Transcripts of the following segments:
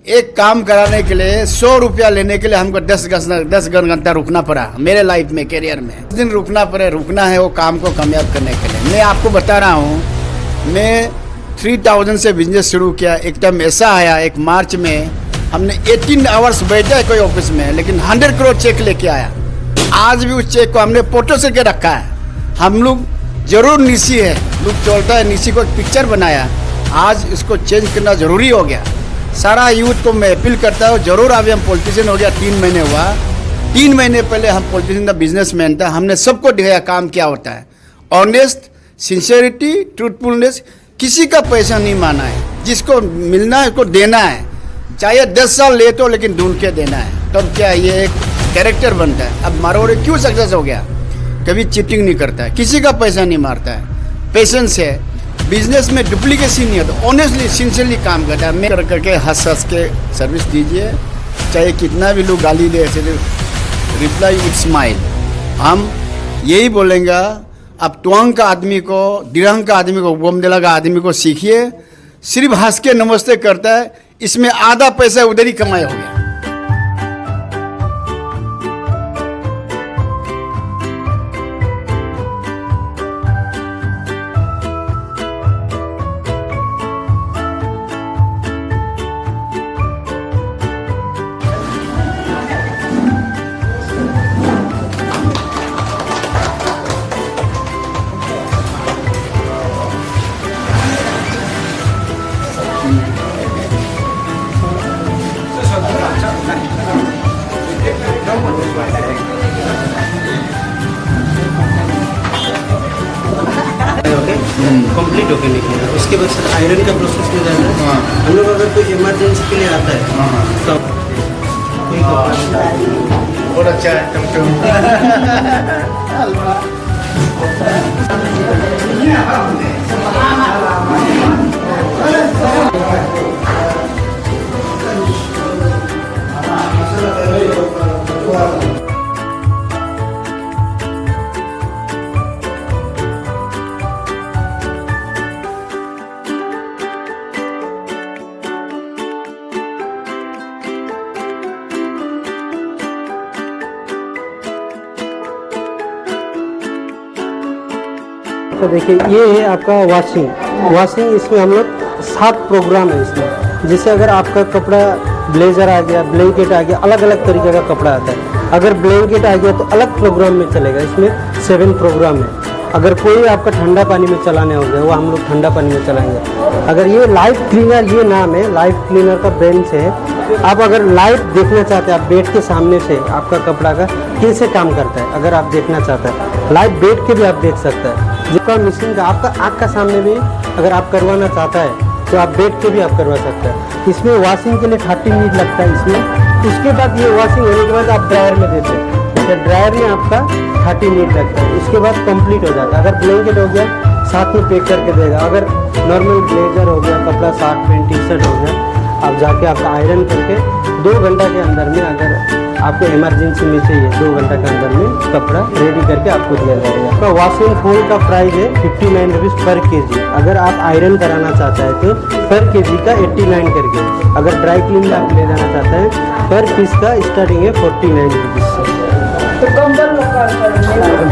एक काम कराने के लिए 100 रुपया लेने के लिए हमको 10 घंटा रुकना पड़ा मेरे लाइफ में, करियर में। 10 दिन रुकना है वो काम को कामयाब करने के लिए। मैं आपको बता रहा हूँ, मैं 3000 से बिजनेस शुरू किया। एक टाइम ऐसा आया, एक मार्च में हमने 18 आवर्स बैठा है कोई ऑफिस में, लेकिन 100 करोड़ चेक लेके आया। आज भी उस चेक को हमने फोटो से के रखा है। हम लोग जरूर नीसी है, लोग चलता है नीसी को एक पिक्चर बनाया, आज इसको चेंज करना जरूरी हो गया। सारा यूथ को मैं अपील करता हूँ, जरूर अभी हम पॉलिटिशियन हो गया, 3 महीने हुआ। 3 महीने पहले हम पॉलिटिशियन था, बिजनेसमैन था, हमने सबको दिखाया काम क्या होता है। ऑनेस्ट, सिंसियरिटी, ट्रूथफुलनेस, किसी का पैसा नहीं माना है, जिसको मिलना है उसको देना है, चाहे 10 साल ले तो, लेकिन ढूंढ के देना है। तब क्या ये एक कैरेक्टर बनता है। अब मारवाड़ी क्यों सक्सेस हो गया? कभी चीटिंग नहीं करता है, किसी का पैसा नहीं मारता है, पेशेंस है, बिजनेस में डुप्लीकेसी नहीं होता, ऑनेस्टली सिंसियरली काम करता है। मैं करके हंस के सर्विस दीजिए, चाहे कितना भी लोग गाली दे, रिप्लाई विथ स्माइल। हम यही बोलेंगे, अब तुअंग का आदमी को, दिरंग का आदमी को, बोमदेला का आदमी को सीखिए, सिर्फ हंस के नमस्ते करता है, इसमें आधा पैसा उधर ही कमाया हो गया। कंप्लीट होकर निकलेगा। उसके बाद सर आयरन का प्रोसेस में जाना है। हम लोग अगर कोई इमरजेंसी के लिए आता है तो कोई बहुत अच्छा तो देखिए ये है आपका वॉशिंग। इसमें हम लोग 7 प्रोग्राम है इसमें। जैसे अगर आपका कपड़ा ब्लेजर आ गया, ब्लैंकेट आ गया, अलग अलग तरीके का कपड़ा आता है। अगर ब्लैंकेट आ गया तो अलग प्रोग्राम में चलेगा, इसमें 7 प्रोग्राम है। अगर कोई आपका ठंडा पानी में चलाने हो गया, वो हम लोग ठंडा पानी में चलाएंगे। अगर ये लाइफ क्लीनर, ये नाम है लाइफ क्लीनर का ब्रांड से है। आप अगर लाइव देखना चाहते हैं, आप बेड के सामने से आपका कपड़ा का कैसे काम करता है, अगर आप देखना चाहते हैं लाइव बेड के भी आप देख सकते हैं। जिसका मशीन का आपका आँख का सामने भी अगर आप करवाना चाहता है तो आप बेड के भी आप करवा सकते हैं। इसमें वॉशिंग के लिए 30 मिनट लगता है इसमें। उसके बाद ये वॉशिंग होने के बाद आप ड्रायर में देते हैं, तो ड्रायर में आपका 30 मिनट लगता है। उसके बाद कंप्लीट हो जाता है। अगर ब्लैंकेट हो गया साथ में पैक करके देगा। अगर नॉर्मल ब्लेजर हो गया, कपड़ा शर्ट पैंट टी शर्ट हो गया, आप जाके आपका आयरन करके 2 घंटा के अंदर में, अगर आपको इमरजेंसी में चाहिए 2 घंटा के अंदर में कपड़ा रेडी करके आपको दिया जाएगा। तो वॉशिंग फोल्ड का प्राइस है 59 रुपीज़ पर केजी। अगर आप आयरन कराना चाहते हैं तो पर केजी का 89 करके। अगर ड्राई क्लीन आप ले जाना चाहते हैं पर पीस का स्टार्टिंग है 49 रुपीज़ से।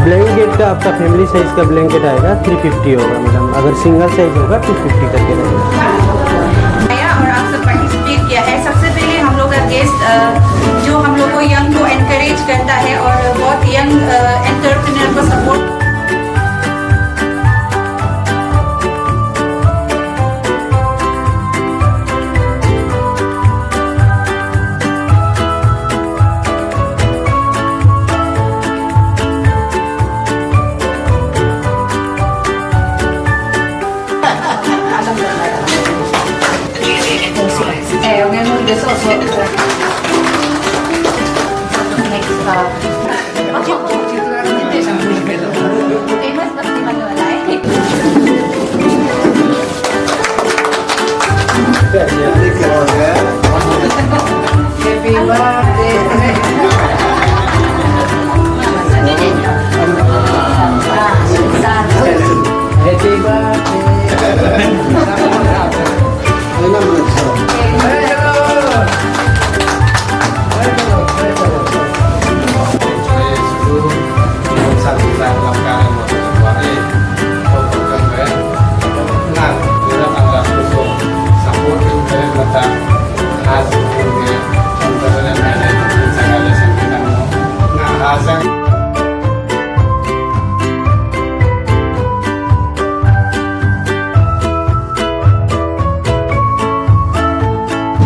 ब्लैंकेट का आपका फैमिली साइज का ब्लैंकेट आएगा 350 होगा मैडम। अगर सिंगल साइज होगा 250 करके रहेगा। और आप सब पार्टिसिपेट किया है। सबसे पहले हम लोग का गेस्ट जो हम लोग को यंग को एनकरेज करता है और बहुत यंग एंटरप्रेन्योर को support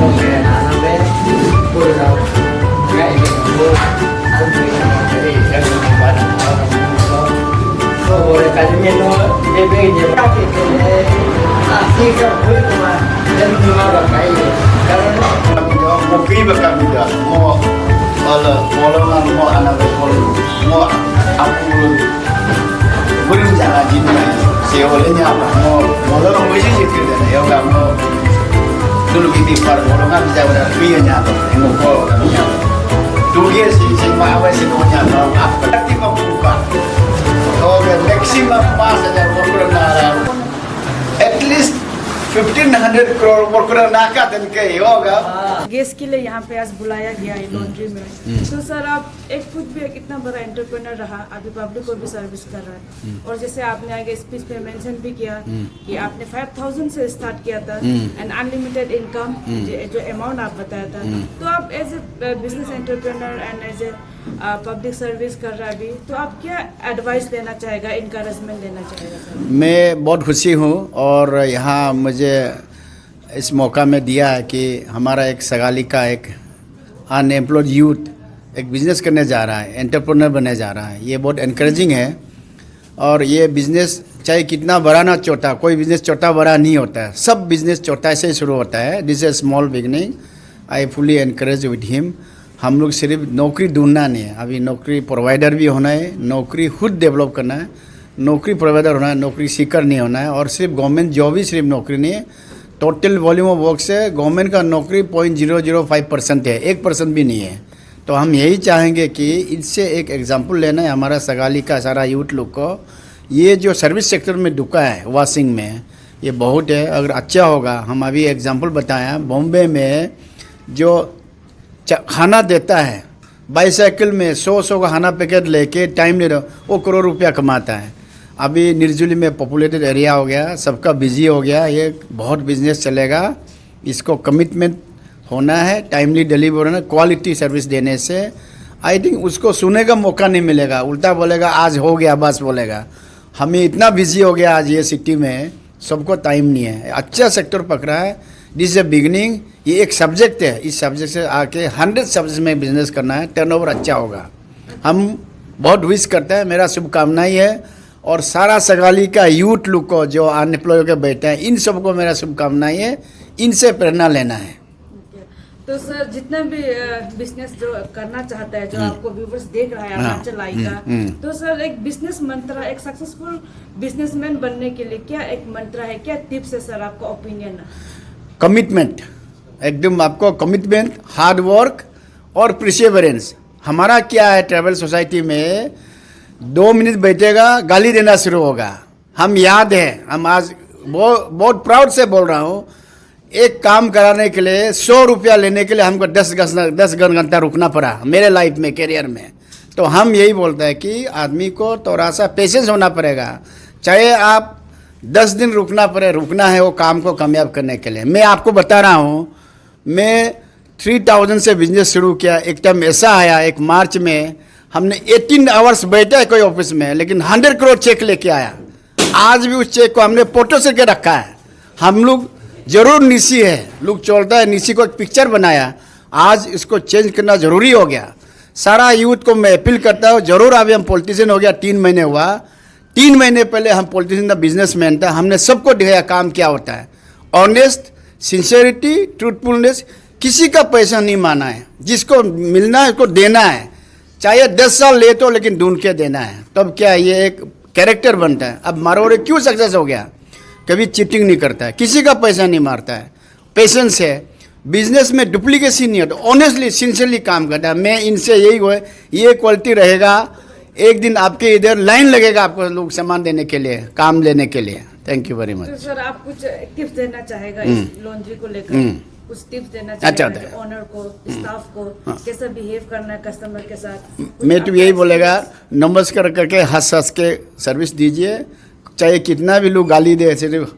Mungkin bakal tidak mau molongan mau anak mau aku belum jangan gini seolahnya apa mau molong masih sikit deh ya nggak mau dulu kita par molongan bisa udah punya apa mau kau punya dulu sih mau sih punya mau apa tapi mau buka oke maximum pas aja worker nara at least 1500 crore worker नाका दिन के होगा gas के लिए यहाँ पे आज बुलाया गया है लॉन्ड्री में। तो सर आप एक खुद भी एक इतना बड़ा एंटरप्रेन्योर रहा, अभी पब्लिक को भी सर्विस कर रहा है और जैसे आपने आगे स्पीच पे मेंशन भी किया कि आपने 5000 से स्टार्ट किया था एंड अनलिमिटेड इनकम जो अमाउंट आप बताया था। तो आप as a business entrepreneur and as a public service कर रहा है अभी, तो आप क्या एडवाइस देना चाहेगा, इनकरेजमेंट देना चाहेगा सर? मैं बहुत खुशी हूँ और यहाँ मुझे इस मौका में दिया है कि हमारा एक सगाली का एक अनएम्प्लॉयड यूथ एक बिज़नेस करने जा रहा है, एंटरप्रेन्योर बनने जा रहा है। ये बहुत एनकरेजिंग है और ये बिज़नेस चाहे कितना बड़ा ना छोटा, कोई बिज़नेस छोटा बड़ा नहीं होता है, सब बिज़नेस छोटा से शुरू होता है। This is small beginning, I fully encourage with him. हम लोग सिर्फ नौकरी ढूंढना नहीं है, अभी नौकरी प्रोवाइडर भी होना है, नौकरी खुद डेवलप करना है, नौकरी प्रोवाइडर होना है, नौकरी सीकर नहीं होना है। और सिर्फ गवर्नमेंट जॉब ही सिर्फ नौकरी नहीं है, टोटल वॉल्यूम ऑफ वर्क से गवर्नमेंट का नौकरी 0.005% है, 1% भी नहीं है। तो हम यही चाहेंगे कि इससे एक एग्जांपल लेना है हमारा सगाली का सारा यूथ लोग को। ये जो सर्विस सेक्टर में दुका है वॉशिंग में, ये बहुत है, अगर अच्छा होगा। हम अभी एग्जांपल बताया, बॉम्बे में जो खाना देता है बाईसाइकिल में 100 का खाना पैकेट लेके टाइम ले रहा, वो करोड़ रुपया कमाता है। अभी निर्जुली में पॉपुलेटेड एरिया हो गया, सबका बिजी हो गया, ये बहुत बिजनेस चलेगा। इसको कमिटमेंट होना है, टाइमली डिलीवर होना, क्वालिटी सर्विस देने से आई थिंक उसको सुनने का मौका नहीं मिलेगा, उल्टा बोलेगा आज हो गया बस बोलेगा। हमें इतना बिजी हो गया आज ये सिटी में, सबको टाइम नहीं है। अच्छा सेक्टर पकड़ा है, दिस ए बिगनिंग। ये एक सब्जेक्ट है, इस सब्जेक्ट से आके 100 सब्जेक्ट में बिजनेस करना है, टर्नओवर अच्छा होगा। हम बहुत विश करते हैं, मेरा शुभकामनाएं है और सारा सगाली का यूथ लोग को जो अनएम्प्लॉय के बैठे हैं, इन सबको मेरा शुभकामनाएं है, इनसे प्रेरणा लेना है। तो सर जितना भी बिजनेस जो करना चाहता है, जो आपको व्यूवर्स देख रहा है अरुणाचल आई का, तो सर एक बिजनेस मंत्र, एक सक्सेसफुल बिजनेसमैन बनने के लिए क्या एक मंत्र है, क्या टिप्स है सर आपका ओपिनियन? कमिटमेंट, एकदम आपको कमिटमेंट, हार्ड वर्क और प्रिसेवरेंस। हमारा क्या है ट्रैवल सोसाइटी में 2 मिनट बैठेगा गाली देना शुरू होगा। हम याद है, हम आज बहुत प्राउड से बोल रहा हूँ, एक काम कराने के लिए 100 रुपया लेने के लिए हमको 10 घंटा रुकना पड़ा मेरे लाइफ में, करियर में। तो हम यही बोलते हैं कि आदमी को थोड़ा सा पेशेंस होना पड़ेगा, चाहे आप 10 दिन रुकना पड़े, रुकना है वो काम को कामयाब करने के लिए। मैं आपको बता रहा हूँ, मैं 3000 से बिजनेस शुरू किया। एक टाइम ऐसा आया, एक मार्च में हमने 18 आवर्स बैठा है कोई ऑफिस में, लेकिन 100 करोड़ चेक लेके आया। आज भी उस चेक को हमने फोटो से के रखा है। हम लोग जरूर निशी है, लोग चलता है निशी को एक पिक्चर बनाया, आज इसको चेंज करना जरूरी हो गया। सारा यूथ को मैं अपील करता हूँ, जरूर अभी हम पॉलिटिशियन हो गया, 3 महीने हुआ, 3 महीने पहले हम पॉलिटिशियन था, बिजनेसमैन था, हमने सबको दिखाया काम क्या होता है। ऑनेस्ट, सिंसेरिटी, ट्रूथफुलनेस, किसी का पैसा नहीं माना है, जिसको मिलना है उसको देना है, चाहे 10 साल ले तो, लेकिन ढूंढ के देना है, तब क्या ये एक कैरेक्टर बनता है। अब मारवाड़ी क्यों सक्सेस हो गया, कभी चीटिंग नहीं करता है, किसी का पैसा नहीं मारता है, पेशेंस है, बिजनेस में डुप्लीकेसी नहीं होता, ऑनेस्टली सिंसियरली काम करता है। मैं इनसे यही हुआ, ये क्वालिटी रहेगा, एक दिन आपके इधर लाइन लगेगा आपको लोग सामान देने के लिए, काम लेने के लिए। Thank you very much. तो सर आप कुछ टिप्स देना चाहेगा इस लॉन्ड्री को लेकर, कुछ टिप्स देना चाहेगा ओनर को, स्टाफ को, कैसे बिहेव करना है कस्टमर के साथ? मैं तो यही बोलेगा, नमस्कार करके हंस हंस के सर्विस दीजिए, चाहे कितना भी लोग गाली दे, सिर्फ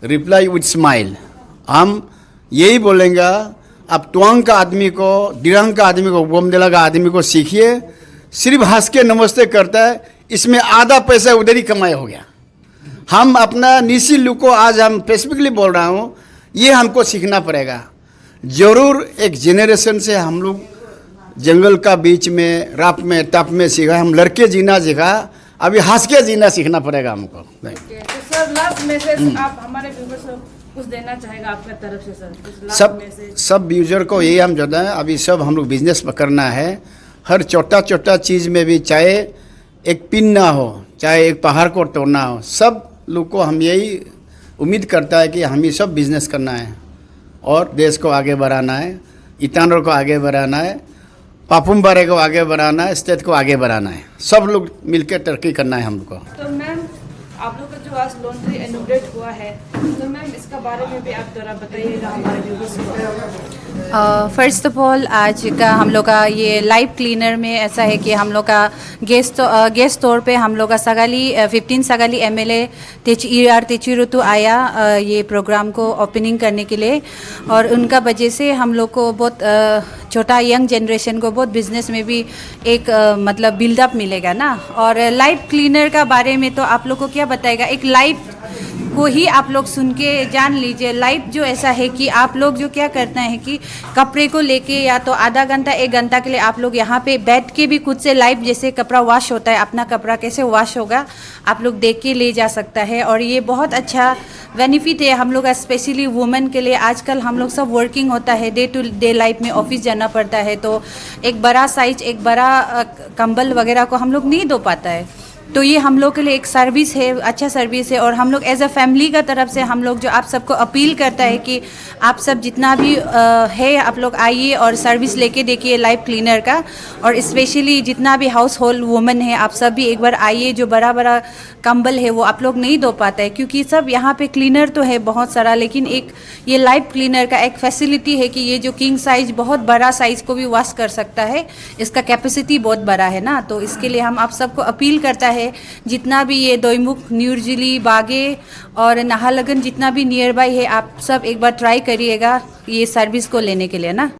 रिप्लाई विथ स्माइल। हम यही बोलेंगे, अब ट्वांग का आदमी को, दिरंग का आदमी को, बोमदेला का आदमी को सीखिए, सिर्फ हंस के नमस्ते करता है, इसमें आधा पैसा उधर ही कमाई हो गया। हम अपना निशी लुक को आज हम स्पेसिफिकली बोल रहा हूँ, ये हमको सीखना पड़ेगा। ज़रूर एक जेनरेशन से हम लोग जंगल का बीच में रात में तप में सीखा, हम लड़के जीना सीखा, अभी हंस के जीना सीखना पड़ेगा हमको। तो सर लास्ट मैसेज आप हमारे व्यूवर्स को कुछ देना चाहेगा आपका तरफ से सर, कुछ लास्ट सब मैसेज। सब यूजर को यही हम चाहते हैं, अभी सब हम लोग बिजनेस करना है। हर छोटा छोटा चीज़ में भी, चाहे एक पिन ना हो, चाहे एक पहाड़ को तोड़ना हो, सब लोग को हम यही उम्मीद करता है कि हम ही सब बिजनेस करना है और देश को आगे बढ़ाना है, ईटानगर को आगे बढ़ाना है, पापुम-बारे को आगे बढ़ाना है, स्टेट को आगे बढ़ाना है। सब लोग मिलकर तरक्की करना है हम लोग को। तो मैम आप लोग का जो आज लॉन्ड्री इनॉग्रेट हुआ है, तो मैम इसका बारे में भी आप जरा बताइएगा हमारे व्यूवर्स को। फर्स्ट ऑफ ऑल आज का हम लोग का ये लाइव क्लीनर में ऐसा है कि हम लोग का गेस्ट तौर पे हम लोग का 15 सगाली MLA तेचिरुतु आया ये प्रोग्राम को ओपनिंग करने के लिए, और उनका वजह से हम लोग को बहुत छोटा यंग जनरेशन को बहुत बिजनेस में भी एक मतलब बिल्डअप मिलेगा ना। और लाइव क्लीनर का बारे में तो आप लोग को क्या बताएगा, एक लाइव को ही आप लोग सुन के जान लीजिए। लाइव जो ऐसा है कि आप लोग जो क्या करना है कि कपड़े को लेके या तो आधा घंटा 1 घंटा के लिए आप लोग यहाँ पे बैठ के भी खुद से लाइव जैसे कपड़ा वॉश होता है, अपना कपड़ा कैसे वॉश होगा आप लोग देख के ले जा सकता है। और ये बहुत अच्छा बेनिफिट है हम लोग स्पेशली वुमेन के लिए। आजकल हम लोग सब वर्किंग होता है, डे टू डे लाइफ में ऑफिस जाना पड़ता है, तो एक बड़ा साइज एक बड़ा कंबल वगैरह को हम लोग नहीं धो पाता है। तो ये हम लोग के लिए एक सर्विस है, अच्छा सर्विस है। और हम लोग एज अ फैमिली का तरफ से हम लोग जो आप सबको अपील करता है कि आप सब जितना भी है आप लोग आइए और सर्विस लेके देखिए लाइव क्लीनर का। और स्पेशली जितना भी हाउस होल्ड वुमेन है आप सब भी एक बार आइए। जो बड़ा बड़ा कंबल है वो आप लोग नहीं धो पाता है, क्योंकि सब यहाँ पे क्लीनर तो है बहुत सारा, लेकिन एक ये लाइव क्लीनर का एक फैसिलिटी है कि ये जो किंग साइज बहुत बड़ा साइज को भी वॉश कर सकता है, इसका कैपेसिटी बहुत बड़ा है ना। तो इसके लिए हम आप सबको अपील करता है जितना भी ये दोईमुख, न्यूरजिली, बागे और नाहरलगुन जितना भी नियर बाई है आप सब एक बार ट्राई करिएगा ये सर्विस को लेने के लिए ना।